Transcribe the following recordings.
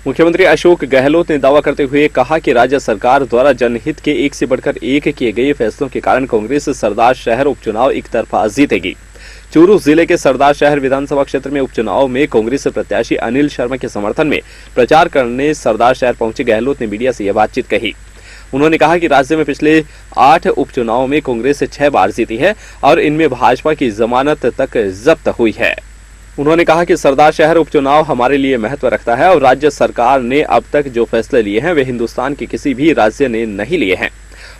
मुख्यमंत्री अशोक गहलोत ने दावा करते हुए कहा कि राज्य सरकार द्वारा जनहित के एक से बढ़कर एक किए गए फैसलों के कारण कांग्रेस सरदार शहर उपचुनाव एक तरफा जीतेगी। चूरू जिले के सरदार शहर विधानसभा क्षेत्र में उपचुनाव में कांग्रेस प्रत्याशी अनिल शर्मा के समर्थन में प्रचार करने सरदार शहर पहुंचे गहलोत ने मीडिया से यह बातचीत कही। उन्होंने कहा कि राज्य में पिछले 8 उपचुनावों में कांग्रेस 6 बार जीती है और इनमें भाजपा की जमानत तक जब्त हुई है। उन्होंने कहा कि सरदार शहर उपचुनाव हमारे लिए महत्व रखता है और राज्य सरकार ने अब तक जो फैसले लिए हैं वे हिंदुस्तान के किसी भी राज्य ने नहीं लिए हैं।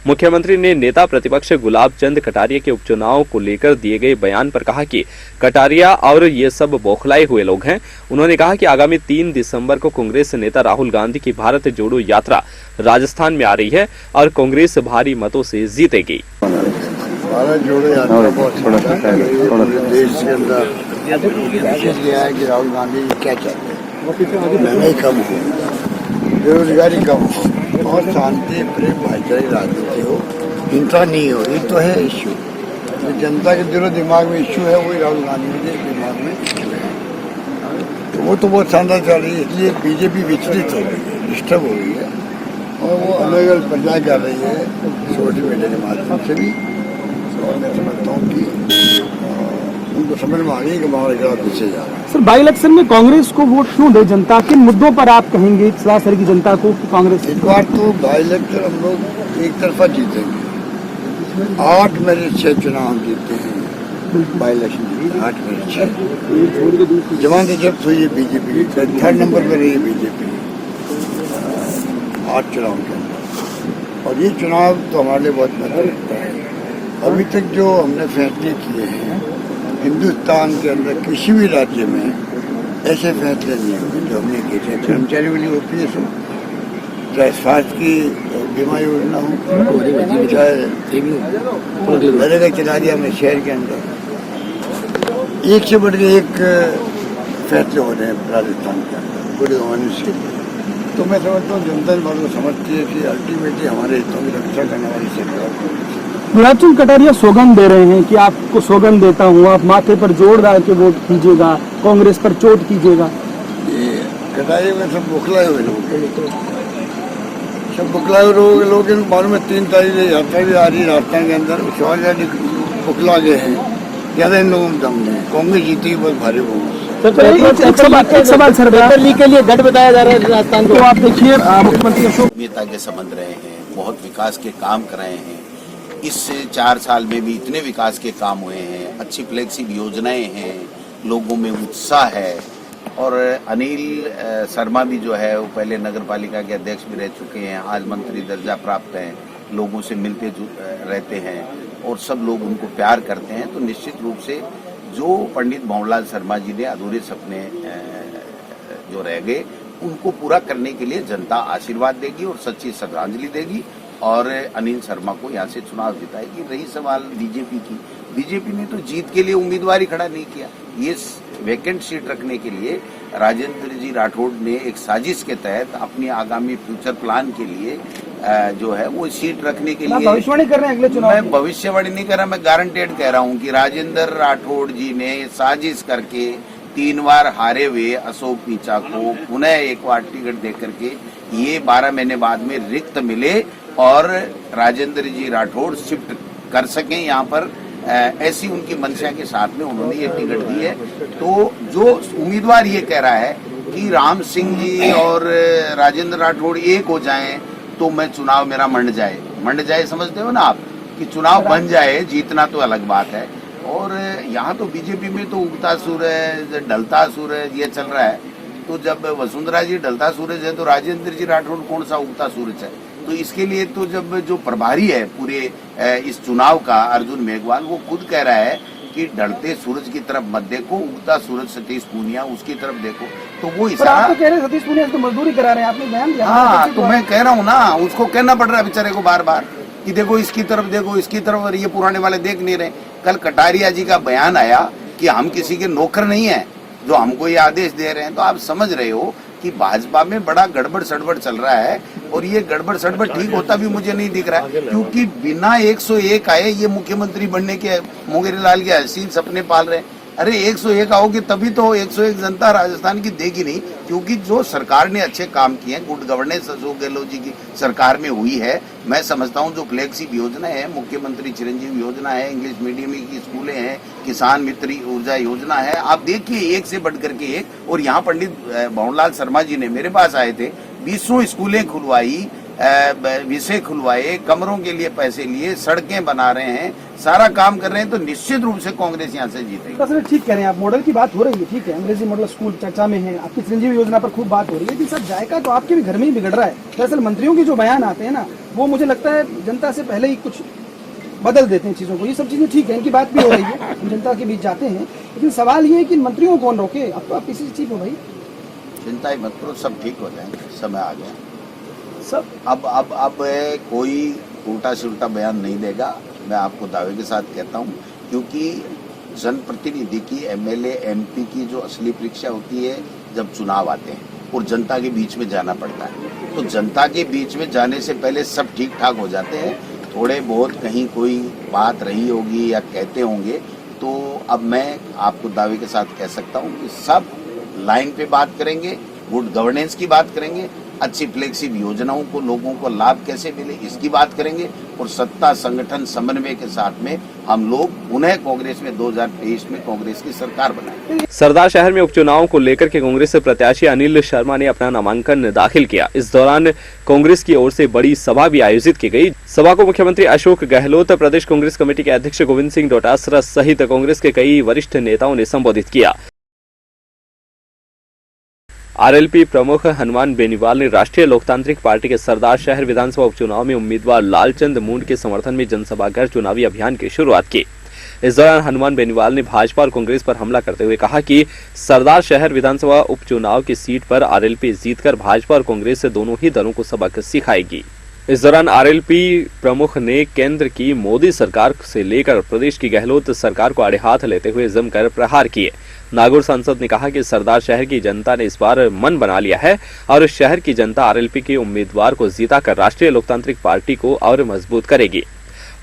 मुख्यमंत्री ने नेता प्रतिपक्ष गुलाब चंद कटारिया के उपचुनाव को लेकर दिए गए बयान पर कहा कि कटारिया और ये सब बौखलाए हुए लोग हैं। उन्होंने कहा कि आगामी 3 दिसंबर को कांग्रेस नेता राहुल गांधी की भारत जोड़ो यात्रा राजस्थान में आ रही है और कांग्रेस भारी मतों से जीतेगी। भारत जोड़ो यात्रा देश के अंदर लिया है कि राहुल गांधी क्या चाहते हैं, महंगाई कम हो, बेरोजगारी कम हो और शांति प्रेम भाईचारे राजनीति हो, हिंसा नहीं हो। ये तो है इश्यू, तो जनता के दिलो दिमाग में इश्यू है, वही राहुल गांधी के दिमाग में इश्यू है। तो वो तो बहुत शानदार चल रही है, इसलिए बीजेपी विचलित हो गई है, डिस्टर्ब हो गई है और वो अलग अलग प्रचार कर रही है सोशल मीडिया के माध्यम से भी। और मैं समझता हूँ कि उनको समझ में आ गई कि हमारा जवाब पीछे जा रहा है। सर, बाई इलेक्शन में कांग्रेस को वोट क्यों दे जनता? किन मुद्दों पर आप कहेंगे सरासर की जनता को कि कांग्रेस? इस बार तो बाई इलेक्शन हम लोग एक तरफा जीतेंगे। 8 में से 6 चुनाव हम जीते हैं, बाई इलेक्शन जीते 8 में से 6। जमानत जब्त हुई है बीजेपी, 3rd नंबर पर रही है बीजेपी 8 चुनाव के अंदर। और ये चुनाव तो हमारे लिए बहुत महत्व रखता है। अभी तक जो हमने फैसले किए हैं हिंदुस्तान के अंदर किसी भी राज्य में ऐसे फैसले नहीं हुए जो हमने किए थे। कर्मचारियों के लिए OPS हो, चाहे स्वास्थ्य की बीमा योजना हो, चाहे नरेगा चला दिया हमने शहर के अंदर। एक से बढ़ के एक फैसले हो रहे हैं राजस्थान के अंदर पूरे मनुष्य के लिए। तो मैं समझता हूँ जनता को समझती है कि अल्टीमेटली हमारे हितों की रक्षा करने वाली सरकार। गुलाब चंद कटारिया सौगंध दे रहे हैं कि आपको सौगंध देता हूँ, आप माथे पर जोर डाल के वोट कीजिएगा, कांग्रेस पर चोट कीजिएगा। ये कटारिया में सब बुखलाए हुए लोग, सब बुखलाए हुए लोग मालूम है 3 तारीख यात्रा भी आ रही है राजस्थान के अंदर। बुखला गए हैं, ज्यादा इन लोगों में दम नहीं। कांग्रेस जीतेगी बहुत भारी बहुमत। एक सवाल सर, बेहतर के लिए गढ़ बताया जा रहा है राजस्थान को। आप देखिए मुख्यमंत्री अशोक नेता के संबंध रहे हैं, बहुत विकास के काम कर रहे हैं। इस 4 साल में भी इतने विकास के काम हुए हैं, अच्छी फ्लैगशिप योजनाएं हैं, लोगों में उत्साह है। और अनिल शर्मा भी जो है वो पहले नगर पालिका के अध्यक्ष भी रह चुके हैं, आज मंत्री दर्जा प्राप्त हैं, लोगों से मिलते रहते हैं और सब लोग उनको प्यार करते हैं। तो निश्चित रूप से जो पंडित भंवरलाल शर्मा जी ने अधूरे सपने जो रह गए उनको पूरा करने के लिए जनता आशीर्वाद देगी और सच्ची श्रद्धांजलि देगी और अनिल शर्मा को यहाँ से चुनाव जिताएगी। रही सवाल बीजेपी की, बीजेपी ने तो जीत के लिए उम्मीदवार ही खड़ा नहीं किया। ये वैकेंट सीट रखने के लिए राजेंद्र जी राठौड़ ने एक साजिश के तहत अपनी आगामी फ्यूचर प्लान के लिए जो है वो सीट रखने के लिए भविष्यवाणी कर रहे हैं अगले चुनाव। मैं भविष्यवाणी नहीं कर रहा, मैं गारंटेड कह रहा हूँ कि राजेंद्र राठौड़ जी ने साजिश करके 3 बार हारे हुए अशोक पीछा को पुनः एक बार टिकट दे करके ये 12 महीने बाद में रिक्त मिले और राजेंद्र जी राठौड़ शिफ्ट कर सकें यहाँ पर, ऐसी उनकी मंशा के साथ में उन्होंने ये टिकट दी है। तो जो उम्मीदवार ये कह रहा है कि राम सिंह जी और राजेंद्र राठौड़ एक हो जाएं तो मैं चुनाव मेरा मंड जाए समझते हो ना आप, कि चुनाव बन जाए, जीतना तो अलग बात है। और यहाँ तो बीजेपी में तो उगता सूरज ढलता सूरज ये चल रहा है। तो जब वसुंधरा जी ढलता सूरज है तो राजेंद्र जी राठौड़ कौन सा उगता सूरज है? तो इसके लिए तो जब जो प्रभारी है पूरे इस चुनाव का अर्जुन मेघवाल, वो खुद कह रहा है कि ढलते सूरज की तरफ मत देखो, उगता सूरज सतीश पूनिया उसकी तरफ देखो। तो वो इशारा तो कह रहे सतीश पूनिया तो मजदूरी करा रहे हैं, आपने बयान दिया। हाँ, तो मैं कह रहा हूँ ना, उसको कहना पड़ रहा है बेचारे को बार बार कि देखो इसकी तरफ देखो, इसकी तरफ, और ये पुराने वाले देख नहीं रहे। कल कटारिया जी का बयान आया कि हम किसी के नौकर नहीं है जो हमको ये आदेश दे रहे हैं। तो आप समझ रहे हो कि भाजपा में बड़ा गड़बड़ सड़बड़ चल रहा है और ये गड़बड़ सड़बड़ ठीक होता भी मुझे नहीं दिख रहा है, क्योंकि बिना 101 आए ये मुख्यमंत्री बनने के मोगेरी लाल के हसीन सपने पाल रहे हैं। अरे 101 आओगे तभी तो 101 जनता राजस्थान की देगी नहीं। क्योंकि जो सरकार ने अच्छे काम किए हैं, गुड गवर्नेंस अशोक गहलोत जी की सरकार में हुई है। मैं समझता हूं जो फ्लैगशिप योजना है, मुख्यमंत्री चिरंजीवी योजना है, इंग्लिश मीडियम की स्कूलें हैं, किसान मित्र ऊर्जा योजना है, आप देखिए एक से बढ़कर के एक। और यहाँ पंडित भंवरलाल शर्मा जी ने मेरे पास आए थे, 20 स्कूलें खुलवाई, विषय खुलवाए, कमरों के लिए पैसे लिए, सड़कें बना रहे हैं, सारा काम कर रहे हैं। तो निश्चित रूप से कांग्रेस यहाँ से जीतेगी। तो सर ठीक कह रहे हैं आप, मॉडल की बात हो रही है, ठीक है, अंग्रेजी मॉडल स्कूल चर्चा में है, आपकी चिरंजीवी योजना पर खूब बात हो रही है, लेकिन सर जायका तो आपके भी घर में ही बिगड़ रहा है। दरअसल मंत्रियों के जो बयान आते हैं ना, वो मुझे लगता है जनता से पहले ही कुछ बदल देते हैं चीजों को। ये सब चीजें ठीक है, इनकी बात भी हो रही है, हम जनता के बीच जाते हैं, लेकिन सवाल ये है कि मंत्रियों को कौन रोके? अब तो आप किसी से चीप हो भाई, चिंता ही मत करो, सब ठीक हो जाएंगे, समय आ गया सब। अब कोई उल्टा सुल्टा बयान नहीं देगा, मैं आपको दावे के साथ कहता हूं, क्योंकि जनप्रतिनिधि की, एमएलए एमपी की जो असली परीक्षा होती है जब चुनाव आते हैं और जनता के बीच में जाना पड़ता है। तो जनता के बीच में जाने से पहले सब ठीक ठाक हो जाते हैं। थोड़े बहुत कहीं कोई बात रही होगी या कहते होंगे, तो अब मैं आपको दावे के साथ कह सकता हूं कि सब लाइन पे बात करेंगे, गुड गवर्नेंस की बात करेंगे, अच्छी फ्लैगशिप योजनाओं को लोगों को लाभ कैसे मिले इसकी बात करेंगे, और सत्ता संगठन समन्वय के साथ में हम लोग पुनः कांग्रेस में 2023 में कांग्रेस की सरकार बनाएंगे। सरदार शहर में उपचुनाव को लेकर के कांग्रेस प्रत्याशी अनिल शर्मा ने अपना नामांकन दाखिल किया। इस दौरान कांग्रेस की ओर से बड़ी सभा भी आयोजित की गई। सभा को मुख्यमंत्री अशोक गहलोत, प्रदेश कांग्रेस कमेटी के अध्यक्ष गोविंद सिंह डोटासरा सहित कांग्रेस के कई वरिष्ठ नेताओं ने संबोधित किया। आरएलपी प्रमुख हनुमान बेनीवाल ने राष्ट्रीय लोकतांत्रिक पार्टी के सरदार शहर विधानसभा उपचुनाव में उम्मीदवार लालचंद मूंड के समर्थन में जनसभा कर चुनावी अभियान की शुरुआत की। इस दौरान हनुमान बेनीवाल ने भाजपा और कांग्रेस पर हमला करते हुए कहा कि सरदार शहर विधानसभा उपचुनाव की सीट पर आरएलपी जीतकर भाजपा और कांग्रेस से दोनों ही दलों को सबक सिखाएगी। इस दौरान आरएलपी प्रमुख ने केंद्र की मोदी सरकार से लेकर प्रदेश की गहलोत सरकार को आड़े हाथ लेते हुए जमकर प्रहार किए। नागौर सांसद ने कहा कि सरदार शहर की जनता ने इस बार मन बना लिया है और शहर की जनता आरएलपी के उम्मीदवार को जीताकर राष्ट्रीय लोकतांत्रिक पार्टी को और मजबूत करेगी।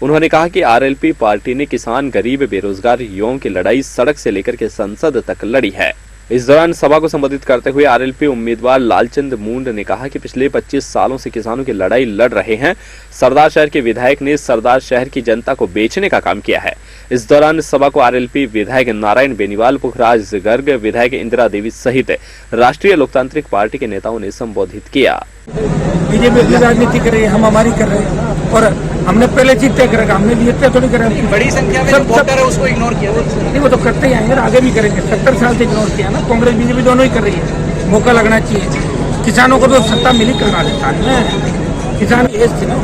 उन्होंने कहा कि आरएलपी पार्टी ने किसान, गरीब, बेरोजगार युवाओं की लड़ाई सड़क से लेकर के संसद तक लड़ी है। इस दौरान सभा को संबोधित करते हुए आरएलपी उम्मीदवार लालचंद मूंड ने कहा कि पिछले 25 सालों से किसानों की लड़ाई लड़ रहे हैं। सरदार शहर के विधायक ने सरदार शहर की जनता को बेचने का काम किया है। इस दौरान सभा को आरएलपी विधायक नारायण बेनीवाल, पुखराज गर्ग, विधायक इंदिरा देवी सहित राष्ट्रीय लोकतांत्रिक पार्टी के नेताओं ने संबोधित किया। बीजेपी की राजनीति कर रही है, हम हमारी कर रहे हैं और हमने पहले चीज तय करेगा, हमने लिए तय थोड़ी करें। बड़ी संख्या में वोटर है उसको इग्नोर किया नहीं, वो तो करते ही आएंगे, आगे भी करेंगे। 70 साल से इग्नोर किया ना, कांग्रेस बीजेपी दोनों ही कर रही है। मौका लगना चाहिए, किसानों को तो सत्ता मिली करना देता है। किसान एज थे ना,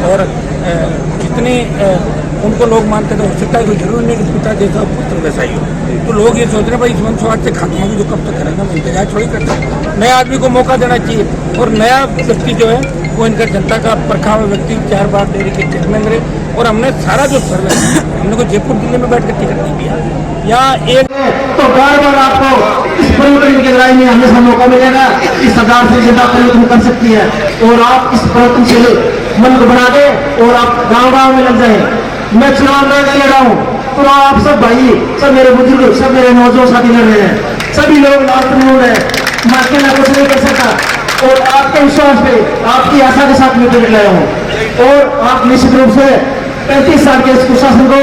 और जितने उनको लोग मानते थे, हो सकता है कोई जरूर नहीं कि पिता जैसा पुत्र वैसा ही हो। तो लोग ये सोच रहे हैं भाई इस वंशवाद से खात्मा भी जो कब तक करेगा, इंतजार थोड़ी करते। नए आदमी को मौका देना चाहिए और नया व्यक्ति जो है वो इनका जनता का परखा हुआ व्यक्ति 4 बार डेयरी के चेयरमैन रहे। और हमने सारा जो सर्वे हमने को जयपुर दिल्ली में बैठ कर टिकट नहीं दिया या एक तो बार आपको इस परिवर्तन की लड़ाई में हमेशा मौका मिलेगा। इस सरकार से जनता परिवर्तन कर सकती है और आप इस परिवर्तन से मन को बना दे और आप गाँव में लग जाए। मैं चुनाव लड़ रहा हूँ तो आप सब भाई, सब मेरे बुजुर्ग, सब मेरे नौजवान साथी लड़ रहे हैं, सभी लोग लास्ट में है। मैं अकेला कुछ नहीं कर सकता और आपके विश्वास पे, आपकी आशा के साथ मैं टिकट लाया हूँ। और आप निश्चित रूप से 35 साल के इस कुशासन को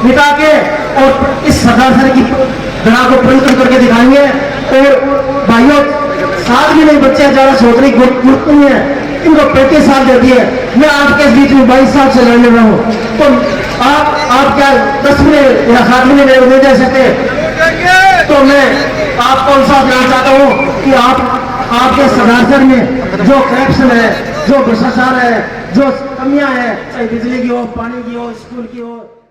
मिटा के और इस सरकार की गणा को परिवर्तन करके दिखाएंगे। और भाइयों, साथ भी नहीं, बच्चे ज्यादा सोचने की जरूरत नहीं है, इनको 35 साल दे दिए। मैं आपके बीच में 22 साल से लड़ने रहा हूँ, तो आप क्या 10 मिनट या 7 मिनट नहीं दे सकते? तो मैं आपको साथ देना चाहता हूँ कि आपके सरदार में जो करप्शन है, जो भ्रष्टाचार है, जो कमियां हैं, चाहे बिजली की हो, पानी की हो, स्कूल की हो,